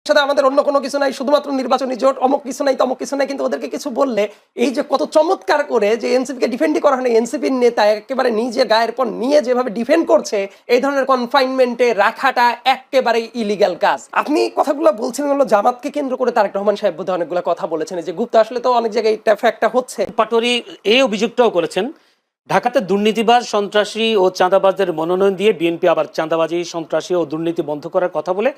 সাথে আমাদের অন্য কোনো কিছু নাই, শুধুমাত্র নির্বাচনী জোট, অমুক কিছু নাই তমুক কিছু নাই, কিন্তু ওদেরকে কিছু বললে এই যে কত চমৎকার করে যে এনসিপিকে ডিফেন্ডই করা হয়, এনসিপির নেতা একেবারে নিজে গায়ের পর নিয়ে যেভাবে ডিফেন্ড করছে, এই ধরনের কনফাইনমেন্টে রাখাটা একেবারে ইলিগ্যাল কাজ। আপনি কথাগুলো বলছিলেন হলো জামাতকে কেন্দ্র করে তারেক রহমান সাহেব বোধহয় অনেকগুলো কথা বলেছেন, যে গুপ্তা আসলে তো অনেক জায়গায় এটা ফ্যাক্টটা হচ্ছে। পাটোয়ারি এই অভিযোগটাও করেছেন, ঢাকাতে দুর্নীতিবাজ, সন্ত্রাসী ও চাঁদাবাজদের মনোনয়ন দিয়ে বিএনপি আবার চাঁদাবাজি, সন্ত্রাসী ও দুর্নীতি বন্ধ করার কথা বলে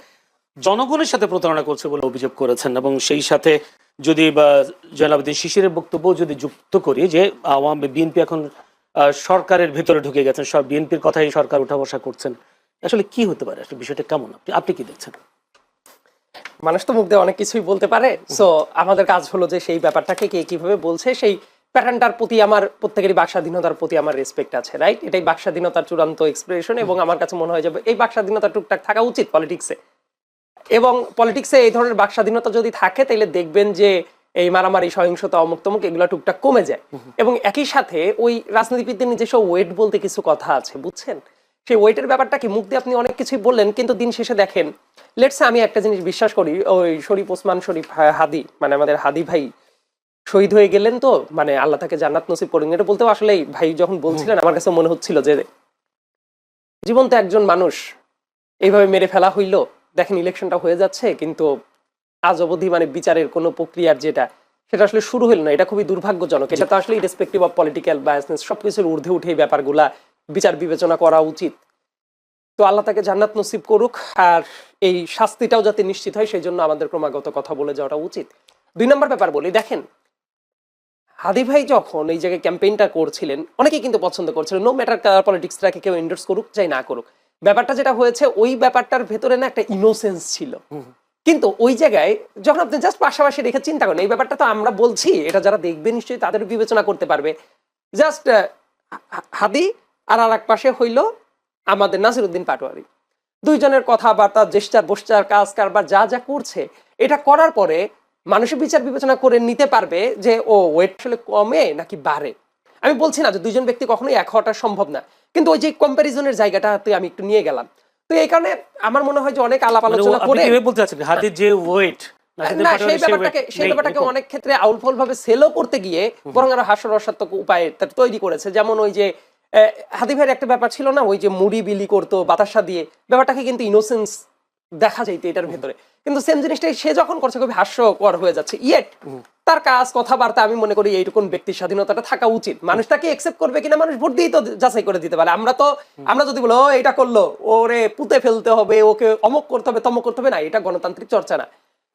জনগণের সাথে প্রতারণা করছে বলে অভিযোগ করেছেন। এবং সেই সাথে যদি জয়নাল শিশিরের বক্তব্য যদি যুক্ত করি যে বিএনপি এখন সরকারের ভেতরে ঢুকে গেছেন, সব বিএনপির কথাই সরকার উঠা বসা করছেন, আসলে কি হতে পারে, আসলে বিষয়টা কেমন, আপনি কি দেখছেন? মানুষ তো মুখ দিয়ে অনেক কিছুই বলতে পারে, সো আমাদের কাজ হলো যে সেই ব্যাপারটাকে কে কিভাবে বলছে সেই প্যাটার্নটার প্রতি আমার প্রত্যেকেরই বাক স্বাধীনতার প্রতি আমার রেসপেক্ট আছে, রাইট? এটাই বাক স্বাধীনতার চূড়ান্ত এক্সপ্রেশন, এবং আমার কাছে মনে হয় যে এই বাক স্বাধীনতা টুকটাক থাকা উচিত পলিটিক্সে। এবং পলিটিক্সে এই ধরনের বাক স্বাধীনতা যদি থাকে তাহলে দেখবেন যে এই মারামারি, সহিংসতা, অমুক তমুক এগুলো টুকটাক কমে যায়। এবং একই সাথে ওই রাজনীতিবিদদের নিজস্ব ওয়েট বলতে কিছু কথা আছে, বুঝছেন? সেই ওয়েটের ব্যাপারটা কি, মুখ দিয়ে আপনি অনেক কিছুই বললেন, কিন্তু দিন শেষে দেখেন, লেটসে আমি একটা জিনিস বিশ্বাস করি, ওই শরীফ ওসমান শরীফ হাদি, মানে আমাদের হাদি ভাই শহীদ হয়ে গেলেন, তো মানে আল্লাহ তাকে জান্নাত নসিব করুন, এটা বলতেও আসলে ভাই যখন বলছিলেন আমার কাছে মনে হচ্ছিল যে জীবন্ত একজন মানুষ এইভাবে মেরে ফেলা হইলো। দেখেন ইলেকশনটা হয়ে যাচ্ছে, কিন্তু আজ অবধি মানে বিচারের কোনো প্রক্রিয়ার সেটা আসলে শুরু হইল না। এটা খুবই দুর্ভাগ্যজনক। এটা তো আসলে ইরেসপেক্টিভ অফ পলিটিক্যাল বায়াসনেস সবকিছুর ঊর্ধ্বে উঠে এই ব্যাপারগুলা বিচার বিবেচনা করা উচিত। তো আল্লাহ তাকে জান্নাত নসিব করুক, আর এই শাস্তিটাও যাতে নিশ্চিত হয় সেই জন্য আমাদের ক্রমাগত কথা বলে যাওয়াটা উচিত। 2 নম্বর ব্যাপার বলি, দেখেন হাদি ভাই যখন এই জায়গায় ক্যাম্পেইনটা করছিলেন অনেকেই কিন্তু পছন্দ করছিলেন, নো ম্যাটার পলিটিক্সটাকে কেউ এন্ডোর্স করুক চাই না করুক, ব্যাপারটা যেটা হয়েছে ওই ব্যাপারটার ভেতরে না একটা ইনোসেন্স ছিল। কিন্তু ওই জায়গায় যখন আপনি জাস্ট পাশাপাশি রেখে চিন্তা করেন, এই ব্যাপারটা তো আমরা বলছি, এটা যারা দেখবে নিশ্চয়ই তাদের বিবেচনা করতে পারবে, জাস্ট হাদি আর এক পাশে হইল আমাদের নাসিরউদ্দিন পাটোয়ারি, দুইজনের কথাবার্তা, জেস্টার বসচার, কাজ কারবার যা যা করছে, এটা করার পরে মানুষের বিচার বিবেচনা করে নিতে পারবে যে ও ওয়েট আসলে কমে নাকি বাড়ে। আমি বলছি না যে দুইজন ব্যক্তি কখনোই এক হওয়াটা সম্ভব না, কিন্তু ওই যে কম্প্যারিজনের জায়গাটাতে আমি একটু নিয়ে গেলাম। তো এই কারণে আমার মনে হয় যে অনেক আলাপ আলোচনা করে বলতে চাচ্ছেন হাদির যে ওয়েট না, সেই ব্যাপারটাকে অনেক ক্ষেত্রে আউলফল ভাবে সেলও করতে গিয়ে বরং আরো হাস্যরসাত্মক উপায় তৈরি করেছে। যেমন ওই যে হাদি ভাইয়ের একটা ব্যাপার ছিল না, ওই যে মুড়ি বিলি করতো বাতাসা দিয়ে, ব্যাপারটাকে কিন্তু ইনোসেন্স দেখা যাইতো এটার ভেতরে, কিন্তু সেম জিনিসটাই সে যখন করছে খুবই হাস্যকর হয়ে যাচ্ছে। ইয়েট তার কাজ কথাবার্তা আমি মনে করি এইটুকুন ব্যক্তির স্বাধীনতাটা থাকা উচিত। মানুষ তাকে একসেপ্ট করবে কিনা মানুষ ভোট দিয়েই তো যাচাই করে দিতে পারে। আমরা যদি বলো এটা করলো ওরে পুঁতে ফেলতে হবে, ওকে অমক করতে হবে তমক করতে হবে, না, এটা গণতান্ত্রিক চর্চা না।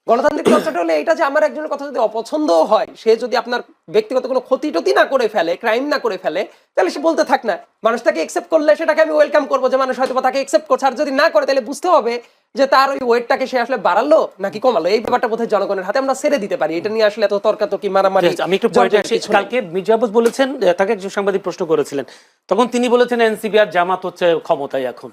গণতান্ত্রিক চর্চাটা হলে এটা যে আমার একজনের কথা যদি অপছন্দ হয়, সে যদি আপনার ব্যক্তিগত কোনো ক্ষতি টতি না করে ফেলে, ক্রাইম না করে ফেলে, তাহলে সে বলতে থাক না। মানুষ তাকে একসেপ্ট করলে সেটাকে আমি ওয়েলকাম করবো, যে মানুষ হয়তো তাকে একসেপ্ট করছে, আর যদি না করে তাহলে বুঝতে হবে যে তার ওই ওয়েটটাকে সে আসলে বাড়ালো নাকি কমালো। এই ব্যাপারটা বোধহয় জনগণের হাতে, আমরা ছেড়ে দিতে পারি। এটা নিয়ে আসলে এত তর্কাতর্কি মারামারি। আমি একটু কালকে মির্জা আব্বাস বলেছেন, তাকে একজন সাংবাদিক প্রশ্ন করেছিলেন, তখন তিনি বলেছেন এনসিপি আর জামাত হচ্ছে ক্ষমতায় এখন,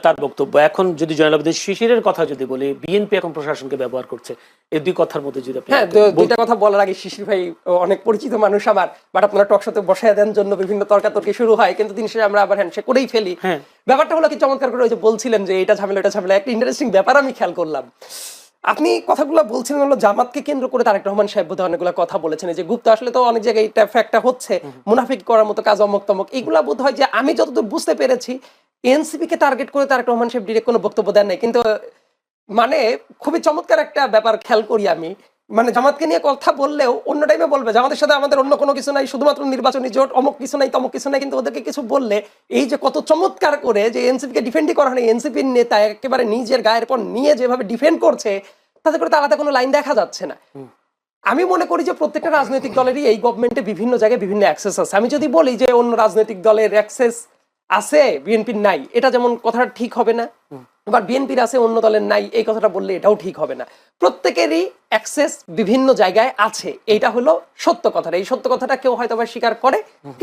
তার বক্তব্য। এখন যদি জয়নাল শিশিরের কথা যদি বলি, বিএনপি এখন প্রশাসনকে ব্যবহার করছে, এই দুই কথার মধ্যে যদি হ্যাঁ, দুইটা কথা বলার আগে শিশির ভাই অনেক পরিচিত মানুষ আমার, বাট আপনারা টকশোতে বসায় দেন জন্য বিভিন্ন তর্কাতর্কি শুরু হয়, কিন্তু দিন শেষে আমরা আবার হ্যান্ডশেক করেই ফেলি। ব্যাপারটা হলো কি চমৎকার করে ওই যে বলছিলেন যে এটা ঝামেলা এটা ঝামেলা, একটা ইন্টারেস্টিং ব্যাপার আমি খেয়াল করলাম। আপনি কথাগুলো বলছিলেন হলো জামাতকে কেন্দ্র করে তারেক রহমান সাহেব বোধহয় অনেকগুলো কথা বলেছেন, যে গুপ্তা আসলে তো অনেক জায়গায় এটা ফ্যাক্টটা হচ্ছে, মুনাফিক করার মতো কাজ, অমক তমক, এইগুলা বোধ হয় যে আমি যতদূর বুঝতে পেরেছি এনসিপি কে টার্গেট করে তারেক রহমান সাহেব ডিরেক্ট কোনো বক্তব্য দেন নাই। কিন্তু মানে খুবই চমৎকার একটা ব্যাপার খেয়াল করি আমি, মানে জামাতকে নিয়ে কথা বললেও অন্য টাইমে বলবে জামাতের সাথে আমাদের অন্য কোনো কিছু নাই, শুধুমাত্র নির্বাচনী জোট, অমুক কিছু নাই তমুক কিছু নাই, কিন্তু ওদেরকে কিছু বললে এই যে কত চমৎকার করে যে এনসিপি কে ডিফেন্ডই করা হয়, এনসিপির নেতা একেবারে নিজের গায়ের পর নিয়ে যেভাবে ডিফেন্ড করছে, তাতে করে তো আলাদা কোনো লাইন দেখা যাচ্ছে না। আমি মনে করি যে প্রত্যেকটা রাজনৈতিক দলেরই এই গভর্নমেন্টে বিভিন্ন জায়গায় বিভিন্ন অ্যাক্সেস আছে। আমি যদি বলি যে অন্য রাজনৈতিক দলের অ্যাক্সেস আছে বিএনপির নাই, এটা যেমন কথাটা ঠিক হবে না, আবার বিএনপির আছে অন্য দলের নাই, এই কথাটা বললে এটাও ঠিক হবে না। প্রত্যেকেরই অ্যাক্সেস বিভিন্ন জায়গায় আছে, এইটা হলো সত্য কথাটা। এই সত্য কথাটা কেউ হয়তো বা স্বীকার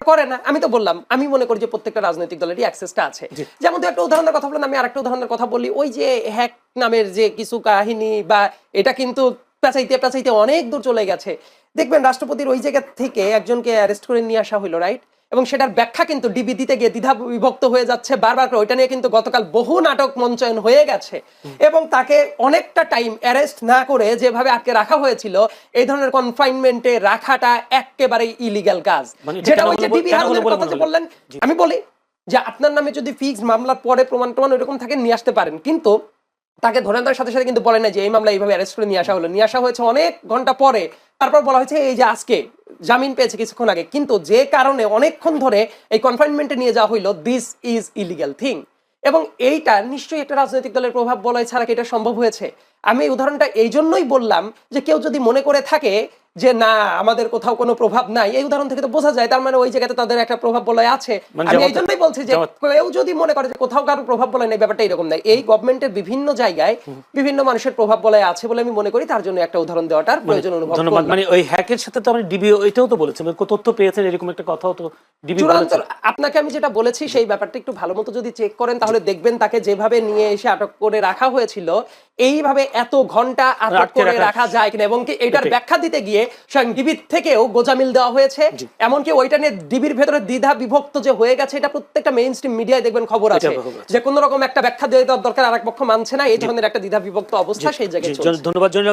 করে না। আমি তো বললাম আমি মনে করি যে প্রত্যেকটা রাজনৈতিক দলেরই অ্যাক্সেসটা আছে। যেমন একটা উদাহরণের কথা বললাম, আমি আরেকটা উদাহরণের কথা বলি, ওই যে হ্যাক নামের যে কিছু কাহিনী, বা এটা কিন্তু পেঁচাইতে অনেক দূর চলে গেছে। দেখবেন রাষ্ট্রপতির ওই জায়গা থেকে একজনকে অ্যারেস্ট করে নিয়ে আসা হইলো, রাইট? এবং সেটার ব্যাখ্যা কিন্তু ডিবি দিতে গিয়ে দ্বিধা বিভক্ত হয়ে যাচ্ছে বারবার করে। ওইটা নিয়ে কিন্তু গতকাল বহু নাটক মঞ্চায়ন হয়ে গেছে এবং তাকে অনেকটা টাইম অ্যারেস্ট না করে যেভাবে আটকে রাখা হয়েছিল, এই ধরনের কনফাইনমেন্টে রাখাটা একেবারেই ইলিগ্যাল কাজ। মানে এটা যেটা কেন ওই যে হলো ডিবি কেন হারুনের হলো বলে কথা যে মনে হলো? বললেন, জি। আমি বলি যে আপনার নামে যদি ফিক্স মামলার পরে প্রমাণ এরকম থাকে নিয়ে আসতে পারেন, কিন্তু তাকে ধরে আনার সাথে সাথে কিন্তু বলে না যে এই মামলা এইভাবে অ্যারেস্ট করে নিয়ে আসা হলো। নিয়ে আসা হয়েছে অনেক ঘন্টা পরে, তারপর বলা হয়েছে এই যে আজকে জামিন পেয়েছে কিছুক্ষণ আগে, কিন্তু যে কারণে অনেকক্ষণ ধরে এই কনফাইনমেন্টে নিয়ে যাওয়া হইলো, দিস ইজ ইলিগ্যাল থিং। এবং এইটা নিশ্চয়ই একটা রাজনৈতিক দলের প্রভাব বলয় ছাড়া কি এটা সম্ভব হয়েছে? আমি এই উদাহরণটা এই জন্যই বললাম যে কেউ যদি মনে করে থাকে যে না আমাদের কোথাও কোনো প্রভাব নাই, এই উদাহরণ থেকে তো বোঝা যায় তার মানে ওই জায়গাতে তাদের একটা প্রভাব বলয় আছে। মানে আমি এই জামাত- জন্যই বলছি যে জামাত- কেউ যদি মনে করে যে কোথাও কারো প্রভাব বলয় নেই, ব্যাপারটা এরকম নাই। এই গভর্নমেন্টের বিভিন্ন জায়গায় বিভিন্ন মানুষের প্রভাব বলয় আছে বলে আমি মনে করি, তার জন্য একটা উদাহরণ দেওয়াটার প্রয়োজন অনুভব ধন্যবাদ। করলাম। মানে ওই হ্যাকের সাথে তো আপনি ডিবি এটাও তো বলেছেন, মানে তথ্য পেয়েছেন এরকম একটা কথাও তো ডিবি চূড়ান্ত বলেছে। আপনাকে আমি যেটা বলেছি সেই ব্যাপারটা একটু ভালো মতো যদি চেক করেন তাহলে দেখবেন তাকে যেভাবে নিয়ে এসে আটক করে রাখা হয়েছিল, এইভাবে এত ঘন্টা আটক আটকে করে রাখা- রাখা যায় কিনা, এবং কি এটার এটাই। ব্যাখ্যা দিতে গিয়ে স্বয়ং ডিবির থেকেও গোজামিল দেওয়া হয়েছে। এমনকি ওইটা নিয়ে ডিবির ভেতরে দ্বিধা বিভক্ত যে হয়ে গেছে, এটা প্রত্যেকটা মেইন স্ট্রিম মিডিয়ায় দেখবেন খবর আছে খবর আছে। যে কোন রকম একটা ব্যাখ্যা দিয়ে দেওয়ার দরকার, আরেক পক্ষ মানছে না, এই ধরনের একটা দ্বিধা বিভক্ত অবস্থা সেই জায়গায় জি, চলছে। ধন্যবাদ জনাব।